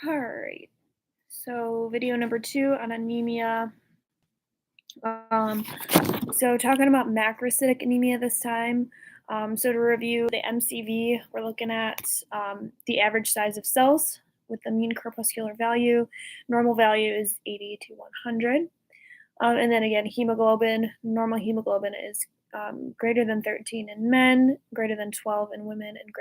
All right. So video number 2 on anemia. So talking about macrocytic anemia this time. So to review the MCV, we're looking at the average size of cells with the mean corpuscular value. Normal value is 80 to 100. And then again, hemoglobin. Normal hemoglobin is greater than 13 in men, greater than 12 in women, and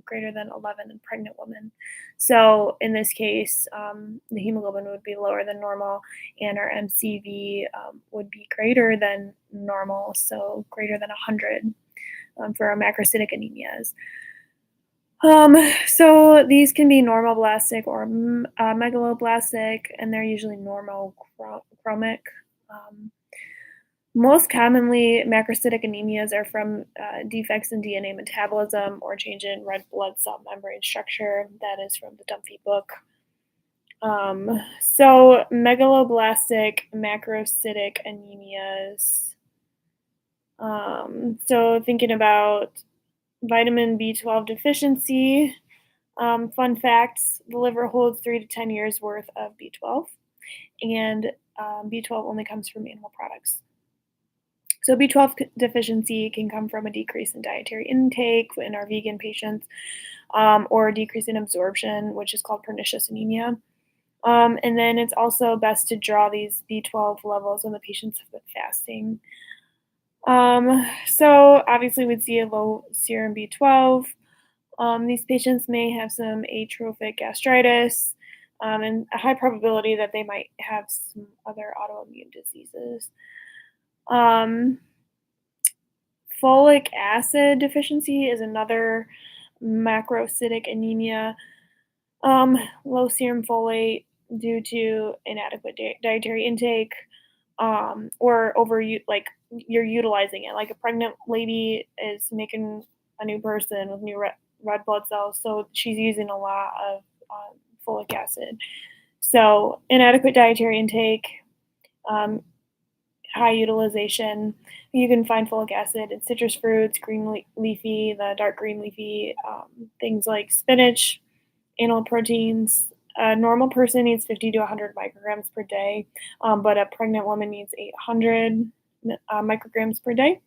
greater than 11 in pregnant women. So in this case, the hemoglobin would be lower than normal, and our MCV would be greater than normal, so greater than 100 for our macrocytic anemias. So these can be normoblastic or megaloblastic, and they're usually normochromic. Most commonly, macrocytic anemias are from defects in DNA metabolism or change in red blood cell membrane structure. That is from the Dunphy book. So megaloblastic macrocytic anemias. So thinking about vitamin B12 deficiency. Fun facts, the liver holds 3 to 10 years worth of B12, and B12 only comes from animal products. So B12 deficiency can come from a decrease in dietary intake in our vegan patients, or a decrease in absorption, which is called pernicious anemia. And then it's also best to draw these B12 levels when the patients have been fasting. So obviously we'd see a low serum B12. These patients may have some atrophic gastritis, and a high probability that they might have some other autoimmune diseases. Folic acid deficiency is another macrocytic anemia. Low serum folate due to inadequate dietary intake, or you're utilizing it. Like a pregnant lady is making a new person with new red blood cells, so she's using a lot of folic acid. So inadequate dietary intake, high utilization. You can find folic acid in citrus fruits, green leafy, the dark green leafy, things like spinach, animal proteins. A normal person needs 50 to 100 micrograms per day, but a pregnant woman needs 800 micrograms per day.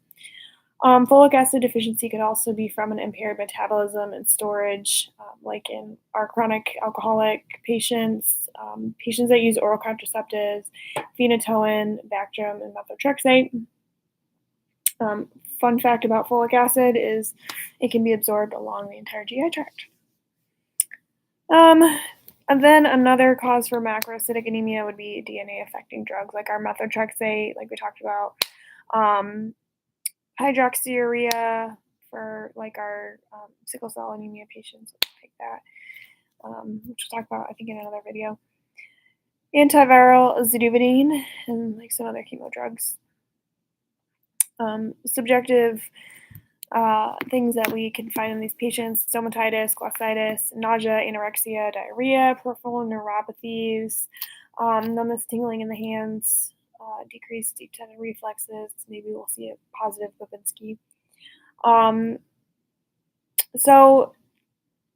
Folic acid deficiency could also be from an impaired metabolism and storage, like in our chronic alcoholic patients, patients that use oral contraceptives, phenytoin, Bactrim, and methotrexate. Fun fact about folic acid is it can be absorbed along the entire GI tract. And then another cause for macrocytic anemia would be DNA-affecting drugs like our methotrexate, like we talked about. Hydroxyurea for like our sickle cell anemia patients. We'll take that, which we'll talk about, I think, in another video. Antiviral zidovudine and like some other chemo drugs. Subjective things that we can find in these patients: stomatitis, glossitis, nausea, anorexia, diarrhea, peripheral neuropathies, numbness, tingling in the hands, decreased deep tendon reflexes. Maybe we'll see a positive Babinski. So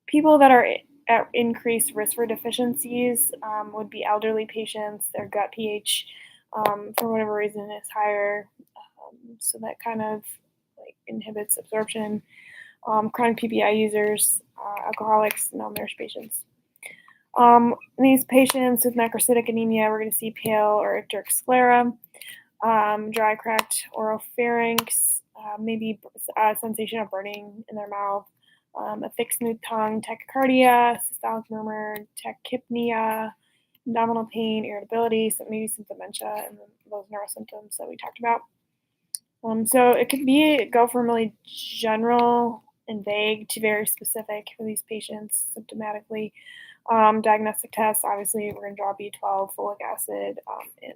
people that are at increased risk for deficiencies would be elderly patients. Their gut pH, for whatever reason, is higher, so that kind of like inhibits absorption. Chronic PPI users, alcoholics, malnourished patients. These patients with macrocytic anemia, we're going to see pale or icteric sclera, dry, cracked oropharynx, maybe a sensation of burning in their mouth, a thick, smooth tongue, tachycardia, systolic murmur, tachypnea, abdominal pain, irritability, so maybe some dementia, and then those neurosymptoms that we talked about. So it could go from really general and vague to very specific for these patients symptomatically. Diagnostic tests, obviously, we're going to draw B12, folic acid, and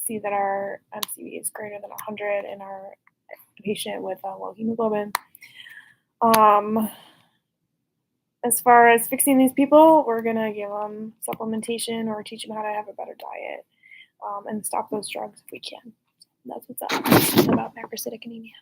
see that our MCV is greater than 100 in our patient with low hemoglobin. As far as fixing these people, we're going to give them supplementation or teach them how to have a better diet, and stop those drugs if we can. That's what's up about macrocytic anemia.